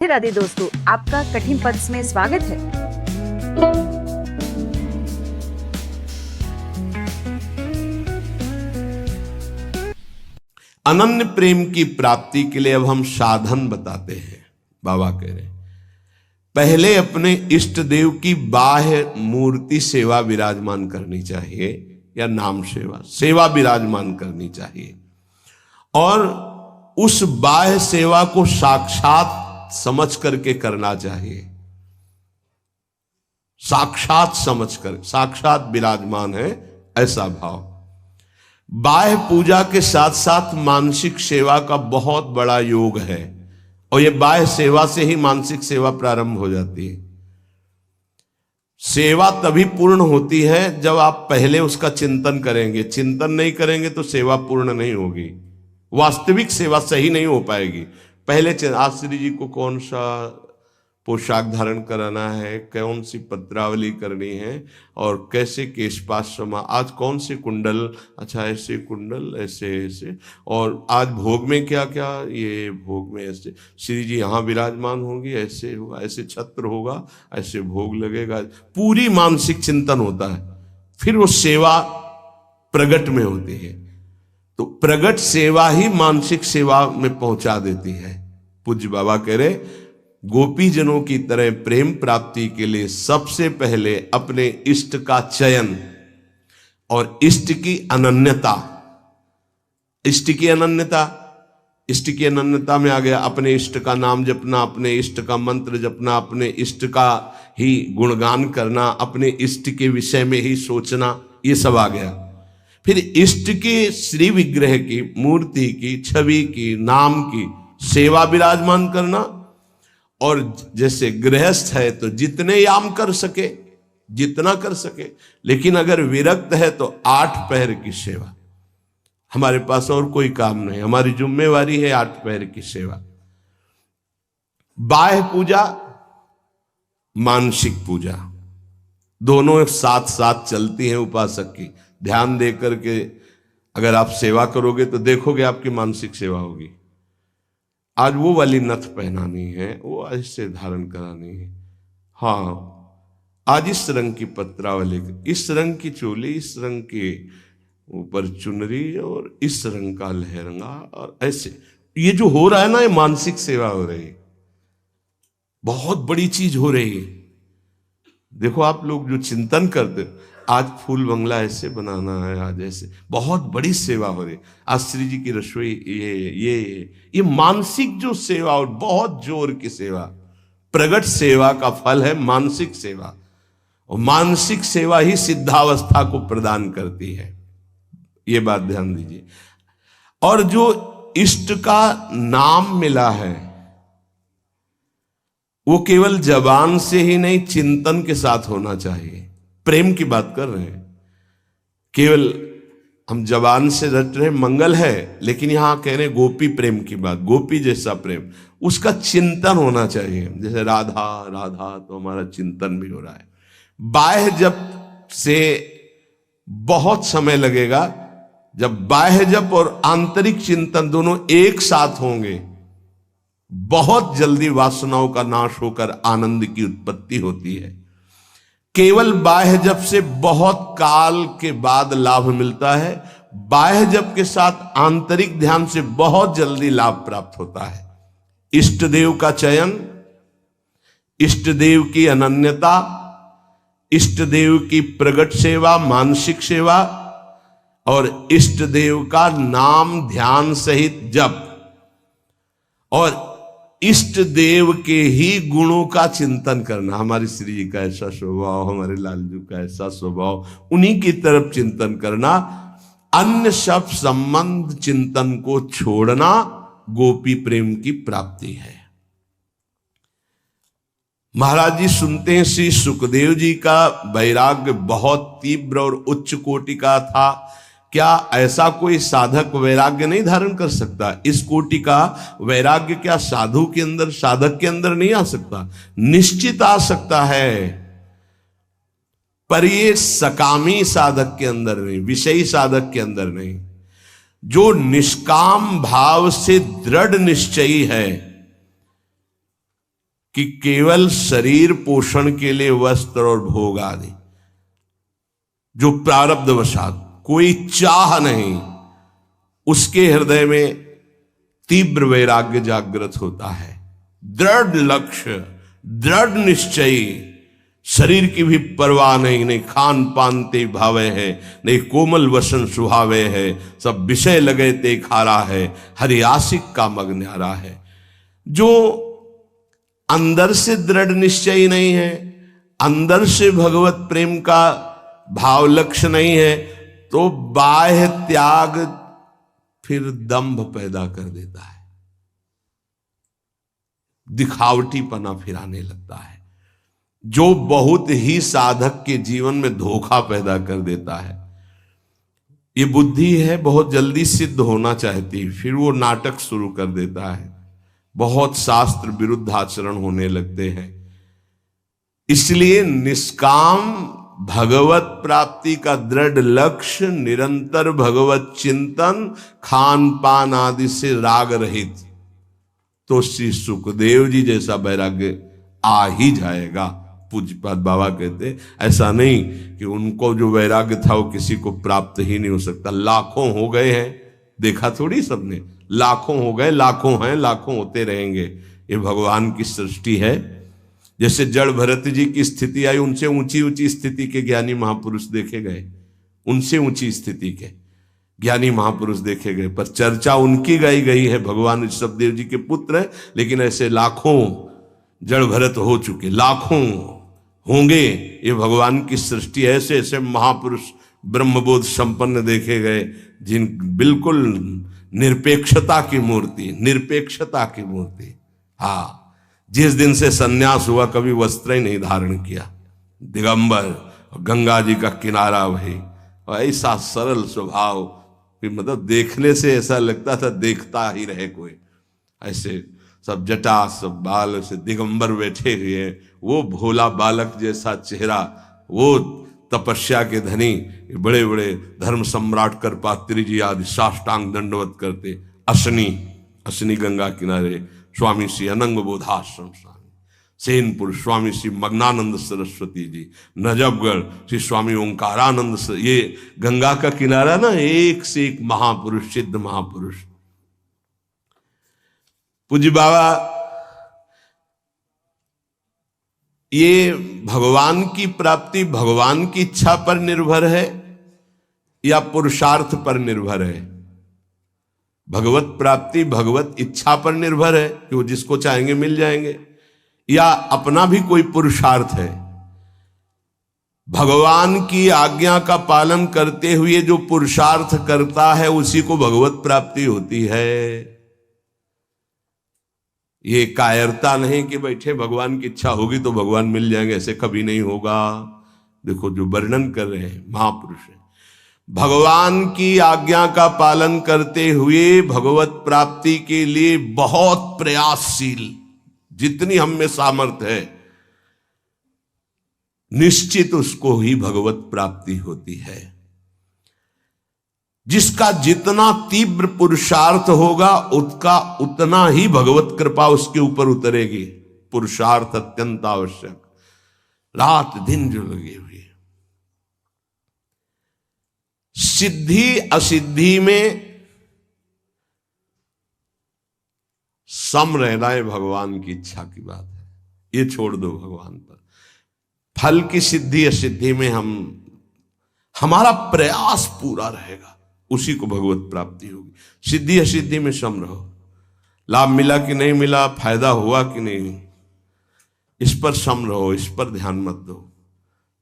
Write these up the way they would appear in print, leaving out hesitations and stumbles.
राधे दोस्तों, आपका कठिन पद में स्वागत है। अनन्य प्रेम की प्राप्ति के लिए अब हम साधन बताते हैं। बाबा कह रहे पहले अपने इष्ट देव की बाह्य मूर्ति सेवा विराजमान करनी चाहिए, या नाम सेवा विराजमान करनी चाहिए, और उस बाह्य सेवा को साक्षात समझ करके करना चाहिए। साक्षात समझकर, साक्षात विराजमान है ऐसा भाव। बाह्य पूजा के साथ साथ मानसिक सेवा का बहुत बड़ा योग है, और यह बाह्य सेवा से ही मानसिक सेवा प्रारंभ हो जाती है। सेवा तभी पूर्ण होती है जब आप पहले उसका चिंतन करेंगे। चिंतन नहीं करेंगे तो सेवा पूर्ण नहीं होगी, वास्तविक सेवा सही नहीं हो पाएगी। पहले आज श्री जी को कौन सा पोशाक धारण कराना है, कौन सी पत्रावली करनी है, और कैसे केशपाश समा, आज कौन से कुंडल, अच्छा ऐसे कुंडल, ऐसे ऐसे, और आज भोग में क्या क्या, ये भोग में ऐसे श्री जी यहाँ विराजमान होंगी, ऐसे होगा, ऐसे छत्र होगा, ऐसे भोग लगेगा। पूरी मानसिक चिंतन होता है, फिर वो सेवा प्रगट में होती है। तो प्रगट सेवा ही मानसिक सेवा में पहुंचा देती है। पूज्य बाबा कह रहे गोपी जनों की तरह प्रेम प्राप्ति के लिए सबसे पहले अपने इष्ट का चयन और इष्ट की अनन्यता। इष्ट की अनन्यता, इष्ट की अनन्यता में आ गया अपने इष्ट का नाम जपना, अपने इष्ट का मंत्र जपना, अपने इष्ट का ही गुणगान करना, अपने इष्ट के विषय में ही सोचना, ये सब आ गया। फिर इष्ट के श्री विग्रह की, मूर्ति की, छवि की, नाम की सेवा विराजमान करना, और जैसे गृहस्थ है तो जितने याम कर सके, जितना कर सके, लेकिन अगर विरक्त है तो 8 पहर की सेवा। हमारे पास और कोई काम नहीं, हमारी जिम्मेवारी है 8 पहर की सेवा। बाह्य पूजा, मानसिक पूजा, दोनों साथ साथ चलती हैं उपासक की। ध्यान दे करके अगर आप सेवा करोगे तो देखोगे आपकी मानसिक सेवा होगी। आज वो वाली नथ पहनानी है, वो ऐसे धारण करानी है, हाँ आज इस रंग की पत्रावली, इस रंग की चोली, इस रंग के ऊपर चुनरी, और इस रंग का लहंगा, और ऐसे ये जो हो रहा है ना, ये मानसिक सेवा हो रही है, बहुत बड़ी चीज हो रही है। देखो आप लोग जो चिंतन करते, आज फूल बंगला ऐसे बनाना है, आज ऐसे, बहुत बड़ी सेवा हो रही। आज श्री जी की रसोई, ये मानसिक जो सेवा, और बहुत जोर की सेवा, प्रगट सेवा का फल है मानसिक सेवा, और मानसिक सेवा ही सिद्धावस्था को प्रदान करती है। ये बात ध्यान दीजिए। और जो इष्ट का नाम मिला है वो केवल जबान से ही नहीं, चिंतन के साथ होना चाहिए। प्रेम की बात कर रहे हैं, केवल हम जबान से रट रहे मंगल है, लेकिन यहां कह रहे गोपी प्रेम की बात, गोपी जैसा प्रेम, उसका चिंतन होना चाहिए। जैसे राधा राधा, तो हमारा चिंतन भी हो रहा है। बाह्य जप से बहुत समय लगेगा, जब बाह्य जप और आंतरिक चिंतन दोनों एक साथ होंगे, बहुत जल्दी वासनाओं का नाश होकर आनंद की उत्पत्ति होती है। केवल बाह्य जप से बहुत काल के बाद लाभ मिलता है, बाह्य जप के साथ आंतरिक ध्यान से बहुत जल्दी लाभ प्राप्त होता है। इष्ट देव का चयन, इष्ट देव की अनन्यता, इष्ट देव की प्रगट सेवा, मानसिक सेवा, और इष्ट देव का नाम ध्यान सहित जप, और इष्ट देव के ही गुणों का चिंतन करना। हमारी श्री जी का ऐसा स्वभाव, हमारे लालजू का ऐसा स्वभाव, उन्हीं की तरफ चिंतन करना। अन्य सब संबंध चिंतन को छोड़ना गोपी प्रेम की प्राप्ति है। महाराज जी सुनते हैं श्री सुखदेव जी का वैराग्य बहुत तीव्र और उच्च कोटि का था। क्या ऐसा कोई साधक वैराग्य नहीं धारण कर सकता? इस कोटि का वैराग्य क्या साधु के अंदर, साधक के अंदर नहीं आ सकता? निश्चित आ सकता है, पर ये सकामी साधक के अंदर नहीं, विषयी साधक के अंदर नहीं। जो निष्काम भाव से दृढ़ निश्चयी है, कि केवल शरीर पोषण के लिए वस्त्र और भोग आदि जो प्रारब्धवशात कोई चाह नहीं, उसके हृदय में तीव्र वैराग्य जागृत होता है। दृढ़ लक्ष्य, दृढ़ निश्चयी, शरीर की भी परवाह नहीं, नहीं खान पान ते भावे है, नहीं कोमल वसन सुहावे है, सब विषय लगे ते खारा है, हरियासिक का मग न्यारा है। जो अंदर से दृढ़ निश्चयी नहीं है, अंदर से भगवत प्रेम का भाव लक्ष्य नहीं है, तो बाह्य त्याग फिर दंभ पैदा कर देता है, दिखावटीपना फिर आने लगता है, जो बहुत ही साधक के जीवन में धोखा पैदा कर देता है। ये बुद्धि है बहुत जल्दी सिद्ध होना चाहती, फिर वो नाटक शुरू कर देता है, बहुत शास्त्र विरुद्ध आचरण होने लगते हैं। इसलिए निष्काम भगवत प्राप्ति का दृढ़ लक्ष्य, निरंतर भगवत चिंतन, खान पान आदि से राग रहित, तो श्री सुखदेव जी जैसा वैराग्य आ ही जाएगा। पूज्यपाद बाबा कहते ऐसा नहीं कि उनको जो वैराग्य था वो किसी को प्राप्त ही नहीं हो सकता। लाखों हो गए हैं, देखा थोड़ी सबने, लाखों हो गए, लाखों हैं, लाखों होते रहेंगे। ये भगवान की सृष्टि है। जैसे जड़ भरत जी की स्थिति आई, उनसे ऊंची ऊंची स्थिति के ज्ञानी महापुरुष देखे गए, उनसे ऊंची स्थिति के ज्ञानी महापुरुष देखे गए, पर चर्चा उनकी गाई गई है। भगवान ऋषभदेव जी के पुत्र है, लेकिन ऐसे लाखों जड़ भरत हो चुके, लाखों होंगे। ये भगवान की सृष्टि, ऐसे ऐसे महापुरुष ब्रह्मबोध संपन्न देखे गए, जिन बिल्कुल निरपेक्षता की मूर्ति, निरपेक्षता की मूर्ति। हाँ, जिस दिन से सन्यास हुआ कभी वस्त्र ही नहीं धारण किया, दिगंबर, गंगा जी का किनारा वही, और ऐसा सरल स्वभाव कि मतलब देखने से ऐसा लगता था देखता ही रहे कोई। ऐसे सब जटा, सब बाल, से दिगंबर बैठे हुए, वो भोला बालक जैसा चेहरा, वो तपस्या के धनी, बड़े बड़े धर्म सम्राट करपात्री जी आदि साष्टांग दंडवत करते। असनी गंगा किनारे स्वामी श्री अनंग बोधाश्रम स्वामी, सेनपुर स्वामी श्री मग्नानंद सरस्वती जी, नजफगढ़ श्री स्वामी ओंकारानंद, ये गंगा का किनारा ना, एक से एक महापुरुष, सिद्ध महापुरुष। पूज्य बाबा, ये भगवान की प्राप्ति भगवान की इच्छा पर निर्भर है या पुरुषार्थ पर निर्भर है? भगवत प्राप्ति भगवत इच्छा पर निर्भर है कि वो जिसको चाहेंगे मिल जाएंगे, या अपना भी कोई पुरुषार्थ है? भगवान की आज्ञा का पालन करते हुए जो पुरुषार्थ करता है उसी को भगवत प्राप्ति होती है। ये कायरता नहीं कि बैठे भगवान की इच्छा होगी तो भगवान मिल जाएंगे, ऐसे कभी नहीं होगा। देखो जो वर्णन कर रहे हैं महापुरुष है, भगवान की आज्ञा का पालन करते हुए भगवत प्राप्ति के लिए बहुत प्रयासशील, जितनी हम में सामर्थ्य है, निश्चित उसको ही भगवत प्राप्ति होती है। जिसका जितना तीव्र पुरुषार्थ होगा उसका उतना ही भगवत कृपा उसके ऊपर उतरेगी। पुरुषार्थ अत्यंत आवश्यक, रात दिन जो लगे हुए। सिद्धि असिद्धि में सम रहना है भगवान की इच्छा की बात है, ये छोड़ दो भगवान पर। फल की सिद्धि असिद्धि में हमारा प्रयास पूरा रहेगा, उसी को भगवत प्राप्ति होगी। सिद्धि असिद्धि में सम रहो, लाभ मिला कि नहीं मिला, फायदा हुआ कि नहीं, इस पर सम रहो, इस पर ध्यान मत दो।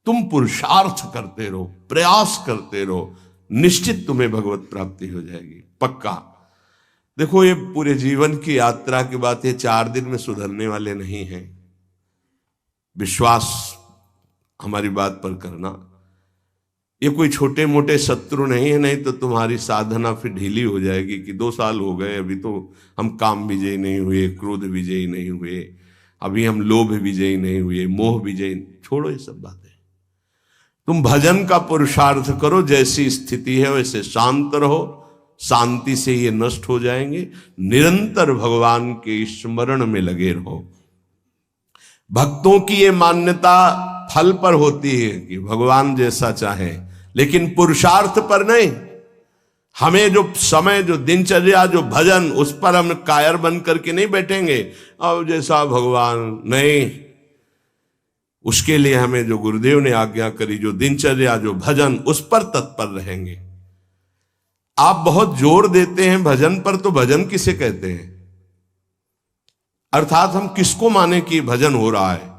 तुम पुरुषार्थ करते रहो, प्रयास करते रहो, निश्चित तुम्हें भगवत प्राप्ति हो जाएगी, पक्का। देखो ये पूरे जीवन की यात्रा की बात है, 4 दिन में सुधरने वाले नहीं हैं। विश्वास हमारी बात पर करना, ये कोई छोटे मोटे शत्रु नहीं है, नहीं तो तुम्हारी साधना फिर ढीली हो जाएगी कि 2 साल हो गए, अभी तो हम काम विजयी नहीं हुए, क्रोध विजयी नहीं हुए, अभी हम लोभ विजयी नहीं हुए, मोह विजयी। छोड़ो ये सब बातें, तुम भजन का पुरुषार्थ करो, जैसी स्थिति है वैसे शांत रहो, शांति से ये नष्ट हो जाएंगे। निरंतर भगवान के स्मरण में लगे रहो। भक्तों की ये मान्यता फल पर होती है कि भगवान जैसा चाहे, लेकिन पुरुषार्थ पर नहीं। हमें जो समय, जो दिनचर्या, जो भजन, उस पर हम कायर बन करके नहीं बैठेंगे अब जैसा भगवान, नहीं। उसके लिए हमें जो गुरुदेव ने आज्ञा करी, जो दिनचर्या, जो भजन, उस पर तत्पर रहेंगे। आप बहुत जोर देते हैं भजन पर, तो भजन किसे कहते हैं? अर्थात हम किसको माने कि भजन हो रहा है?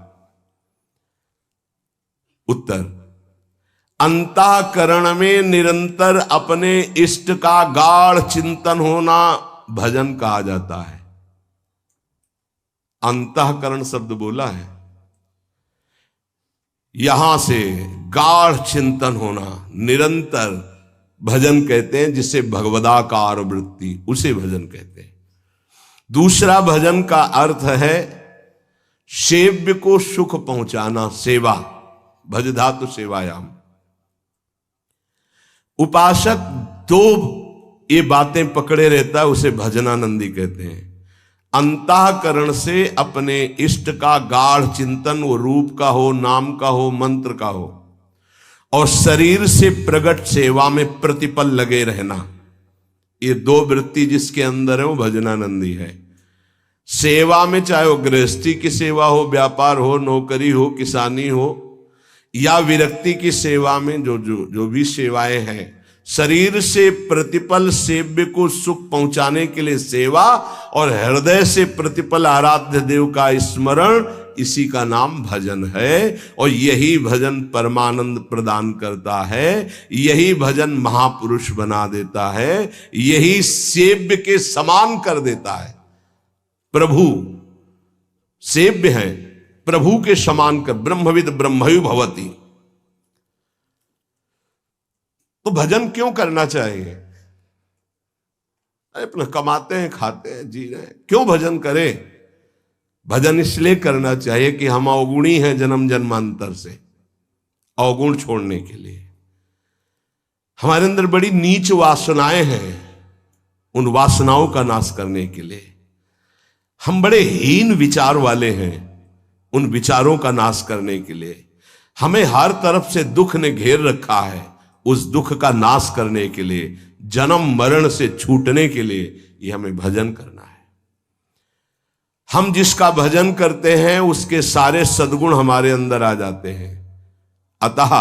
उत्तर, अंतःकरण में निरंतर अपने इष्ट का गाढ़ चिंतन होना भजन कहा जाता है। अंतःकरण शब्द बोला है, यहां से गाढ़ चिंतन होना, निरंतर भजन कहते हैं, जिसे भगवदाकार वृत्ति, उसे भजन कहते हैं। दूसरा भजन का अर्थ है सेव्य को सुख पहुंचाना, सेवा, भज धातु सेवायाम। उपासक दो ये बातें पकड़े रहता है, उसे भजनानंदी कहते हैं। अंतःकरण से अपने इष्ट का गाढ़ चिंतन, वो रूप का हो, नाम का हो, मंत्र का हो, और शरीर से प्रकट सेवा में प्रतिपल लगे रहना, ये दो वृत्ति जिसके अंदर है वो भजनानंदी है। सेवा में चाहे वो गृहस्थी की सेवा हो, व्यापार हो, नौकरी हो, किसानी हो, या विरक्ति की सेवा में जो भी सेवाएं हैं, शरीर से प्रतिपल सेव्य को सुख पहुंचाने के लिए सेवा, और हृदय से प्रतिपल आराध्य देव का स्मरण, इसी का नाम भजन है। और यही भजन परमानंद प्रदान करता है, यही भजन महापुरुष बना देता है, यही सेव्य के समान कर देता है। प्रभु सेव्य है, प्रभु के समान कर, ब्रह्मविद ब्रह्मयु भवति। तो भजन क्यों करना चाहिए? अपना कमाते हैं, खाते हैं, जी रहे हैं, क्यों भजन करें? भजन इसलिए करना चाहिए कि हम अवगुणी हैं जन्म जन्मांतर से, अवगुण छोड़ने के लिए। हमारे अंदर बड़ी नीच वासनाएं हैं, उन वासनाओं का नाश करने के लिए। हम बड़े हीन विचार वाले हैं, उन विचारों का नाश करने के लिए। हमें हर तरफ से दुख ने घेर रखा है, उस दुख का नाश करने के लिए, जन्म मरण से छूटने के लिए ये हमें भजन करना है। हम जिसका भजन करते हैं उसके सारे सद्गुण हमारे अंदर आ जाते हैं। अतः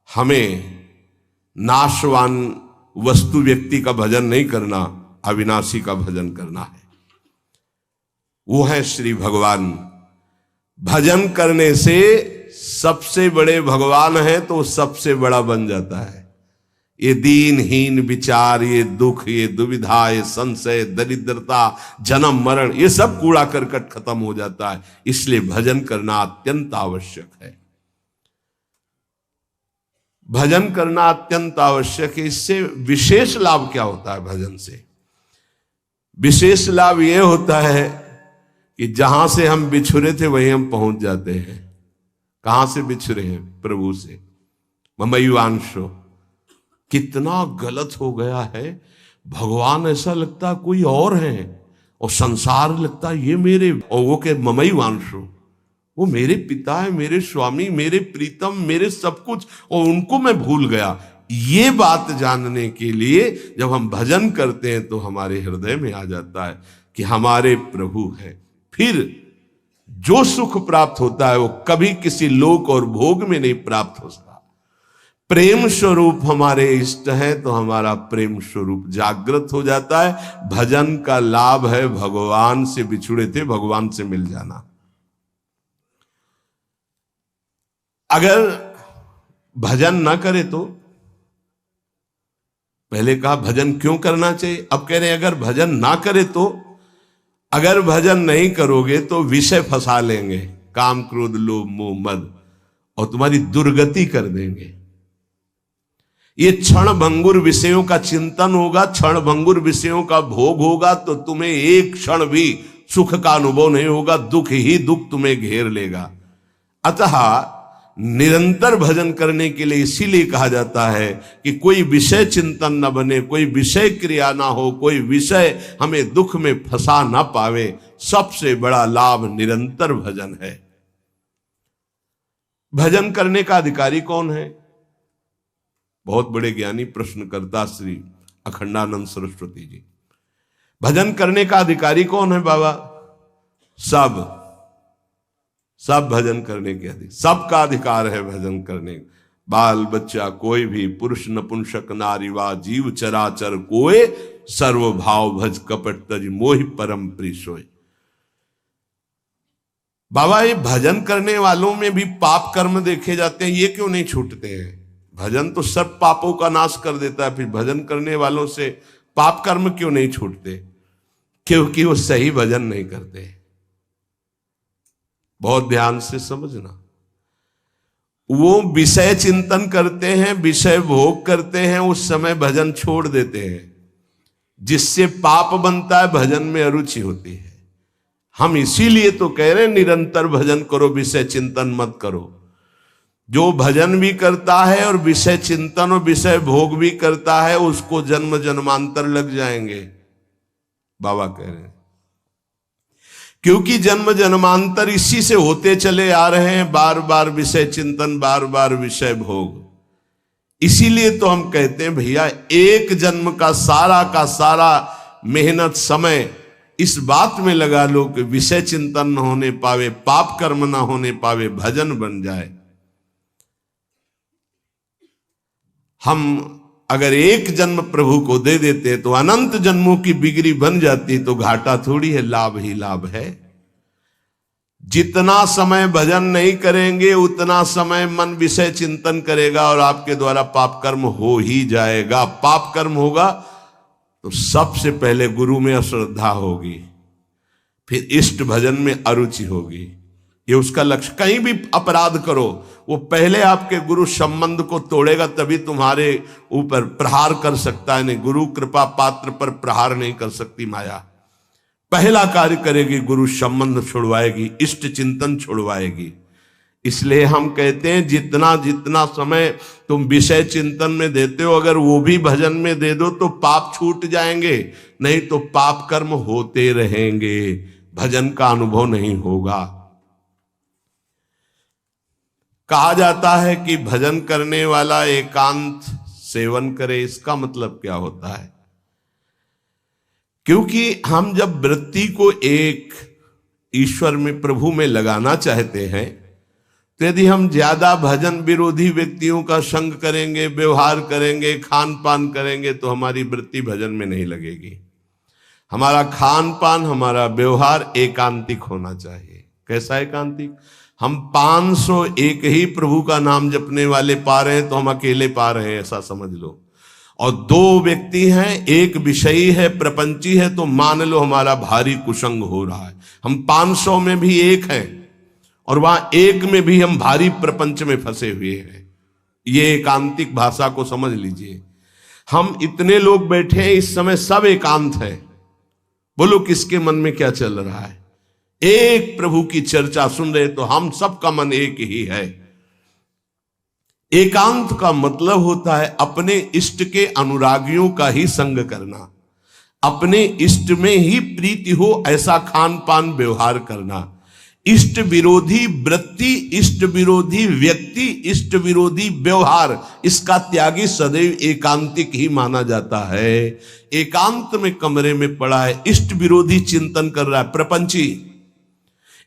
हमें नाशवान वस्तु व्यक्ति का भजन नहीं करना, अविनाशी का भजन करना है। वो है श्री भगवान। भजन करने से सबसे बड़े भगवान है तो सबसे बड़ा बन जाता है। ये दीनहीन विचार, ये दुख, ये दुविधा, ये संशय, दरिद्रता, जन्म मरण, ये सब कूड़ा करकट खत्म हो जाता है। इसलिए भजन करना अत्यंत आवश्यक है। भजन करना अत्यंत आवश्यक है। इससे विशेष लाभ क्या होता है? भजन से विशेष लाभ यह होता है कि जहां से हम बिछुरे थे वहीं हम पहुंच जाते हैं। कहां से बिछुरे हैं? प्रभु से। ममैवांशो, कितना गलत हो गया है। भगवान ऐसा लगता है कोई और है, और संसार लगता है ये मेरे, और वो के ममैवांशो, वो मेरे पिता है, मेरे स्वामी, मेरे प्रीतम, मेरे सब कुछ, और उनको मैं भूल गया। ये बात जानने के लिए जब हम भजन करते हैं तो हमारे हृदय में आ जाता है कि हमारे प्रभु है। फिर जो सुख प्राप्त होता है वो कभी किसी लोक और भोग में नहीं प्राप्त हो सकता। प्रेम स्वरूप हमारे इष्ट है तो हमारा प्रेम स्वरूप जागृत हो जाता है। भजन का लाभ है भगवान से बिछुड़े थे भगवान से मिल जाना। अगर भजन ना करे तो, पहले कहा भजन क्यों करना चाहिए, अब कह रहे अगर भजन ना करे तो, अगर भजन नहीं करोगे तो विषय फंसा लेंगे, काम क्रोध लोभ मोह मद, और तुम्हारी दुर्गति कर देंगे। ये क्षण भंगुर विषयों का चिंतन होगा, क्षण भंगुर विषयों का भोग होगा, तो तुम्हें एक क्षण भी सुख का अनुभव नहीं होगा, दुख ही दुख तुम्हें घेर लेगा। अतः निरंतर भजन करने के लिए इसीलिए कहा जाता है कि कोई विषय चिंतन न बने, कोई विषय क्रिया ना हो, कोई विषय हमें दुख में फंसा ना पावे, सबसे बड़ा लाभ निरंतर भजन है। भजन करने का अधिकारी कौन है? बहुत बड़े ज्ञानी प्रश्नकर्ता श्री अखंडानंद सरस्वती जी। भजन करने का अधिकारी कौन है बाबा? सब भजन करने के अधिकार, सबका अधिकार है भजन करने। बाल बच्चा कोई भी, पुरुष नपुंसक नारी वा जीव चराचर कोय, सर्व भाव भज कपट तज मोहि परम प्रिय सोय। बाबा ये भजन करने वालों में भी पाप कर्म देखे जाते हैं, ये क्यों नहीं छूटते हैं? भजन तो सब पापों का नाश कर देता है, फिर भजन करने वालों से पाप कर्म क्यों नहीं छूटते? क्योंकि वो सही भजन नहीं करते। बहुत ध्यान से समझना, वो विषय चिंतन करते हैं, विषय भोग करते हैं, उस समय भजन छोड़ देते हैं, जिससे पाप बनता है, भजन में अरुचि होती है। हम इसीलिए तो कह रहे हैं निरंतर भजन करो, विषय चिंतन मत करो। जो भजन भी करता है और विषय चिंतन और विषय भोग भी करता है, उसको जन्म जन्मांतर लग जाएंगे, बाबा कह रहे हैं। क्योंकि जन्म जन्मांतर इसी से होते चले आ रहे हैं, बार बार विषय चिंतन, बार बार विषय भोग। इसीलिए तो हम कहते हैं भैया, एक जन्म का सारा मेहनत समय इस बात में लगा लो कि विषय चिंतन न होने पावे, पाप कर्म न होने पावे, भजन बन जाए। हम अगर एक जन्म प्रभु को दे देते तो अनंत जन्मों की बिगड़ी बन जाती, तो घाटा थोड़ी है, लाभ ही लाभ है। जितना समय भजन नहीं करेंगे उतना समय मन विषय चिंतन करेगा और आपके द्वारा पाप कर्म हो ही जाएगा। पाप कर्म होगा तो सबसे पहले गुरु में अश्रद्धा होगी, फिर इष्ट भजन में अरुचि होगी। ये उसका लक्ष्य। कहीं भी अपराध करो, वो पहले आपके गुरु संबंध को तोड़ेगा, तभी तुम्हारे ऊपर प्रहार कर सकता है। नहीं, गुरु कृपा पात्र पर प्रहार नहीं कर सकती माया। पहला कार्य करेगी, गुरु संबंध छुड़वाएगी, इष्ट चिंतन छुड़वाएगी। इसलिए हम कहते हैं जितना जितना समय तुम विषय चिंतन में देते हो, अगर वो भी भजन में दे दो तो पाप छूट जाएंगे, नहीं तो पाप कर्म होते रहेंगे, भजन का अनुभव नहीं होगा। कहा जाता है कि भजन करने वाला एकांत सेवन करे। इसका मतलब क्या होता है? क्योंकि हम जब वृत्ति को एक ईश्वर में, प्रभु में लगाना चाहते हैं, तो यदि हम ज्यादा भजन विरोधी व्यक्तियों का संग करेंगे, व्यवहार करेंगे, खान पान करेंगे, तो हमारी वृत्ति भजन में नहीं लगेगी। हमारा खान पान, हमारा व्यवहार एकांतिक होना चाहिए। कैसा एकांतिक? हम 501 ही प्रभु का नाम जपने वाले पा रहे हैं तो हम अकेले पा रहे हैं, ऐसा समझ लो। और 2 व्यक्ति हैं, एक विषयी है, प्रपंची है, तो मान लो हमारा भारी कुसंग हो रहा है। हम 500 में भी एक हैं और वहां एक में भी हम भारी प्रपंच में फंसे हुए हैं। ये एकांतिक भाषा को समझ लीजिए। हम इतने लोग बैठे हैं इस समय, सब एकांत है। बोलो किसके मन में क्या चल रहा है? एक प्रभु की चर्चा सुन रहे तो हम सबका मन एक ही है। एकांत का मतलब होता है अपने इष्ट के अनुरागियों का ही संग करना, अपने इष्ट में ही प्रीति हो ऐसा खान पान व्यवहार करना। इष्ट विरोधी वृत्ति, इष्ट विरोधी व्यक्ति, इष्ट विरोधी व्यवहार, इसका त्यागी सदैव एकांतिक ही माना जाता है। एकांत में कमरे में पड़ा है, इष्ट विरोधी चिंतन कर रहा है, प्रपंची।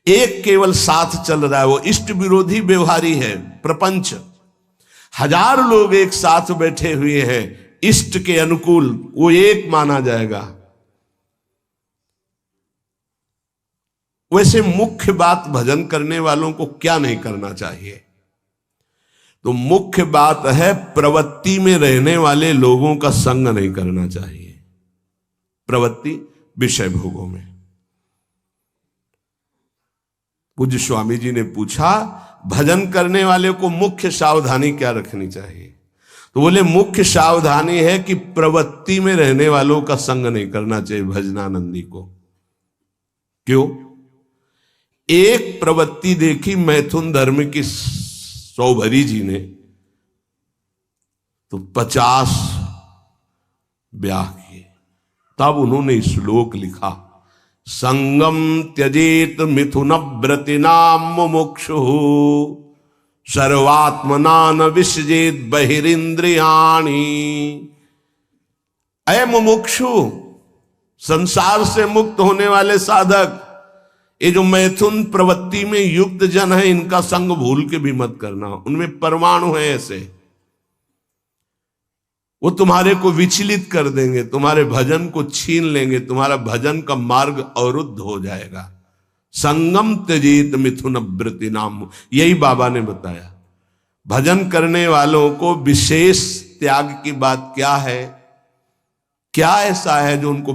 एक केवल साथ चल रहा है, वो इष्ट विरोधी व्यवहारी है, प्रपंच। 1000 लोग एक साथ बैठे हुए हैं इष्ट के अनुकूल, वो एक माना जाएगा। वैसे मुख्य बात भजन करने वालों को क्या नहीं करना चाहिए? तो मुख्य बात है प्रवृत्ति में रहने वाले लोगों का संग नहीं करना चाहिए। प्रवृत्ति विषय भोगों में। पूज्य स्वामी जी ने पूछा भजन करने वाले को मुख्य सावधानी क्या रखनी चाहिए? तो बोले मुख्य सावधानी है कि प्रवृत्ति में रहने वालों का संग नहीं करना चाहिए भजनानंदी को। क्यों? एक प्रवृत्ति देखी मैथुन धर्म की सौभरी जी ने, तो 50 ब्याह किए। तब उन्होंने श्लोक लिखा, संगम त्यजेत मिथुन व्रतिनाम मुमुक्षु सर्वात्मना न विसजेत बहिरिंद्रियाणि। अय मुमुक्षु, संसार से मुक्त होने वाले साधक, ये जो मैथुन प्रवृत्ति में युक्त जन है, इनका संग भूल के भी मत करना। उनमें परमाणु है ऐसे, वो तुम्हारे को विचलित कर देंगे, तुम्हारे भजन को छीन लेंगे, तुम्हारा भजन का मार्ग अवरुद्ध हो जाएगा। संगम त्यजेत मिथुन व्रति नाम, यही बाबा ने बताया। भजन करने वालों को विशेष त्याग की बात क्या है, क्या ऐसा है जो उनको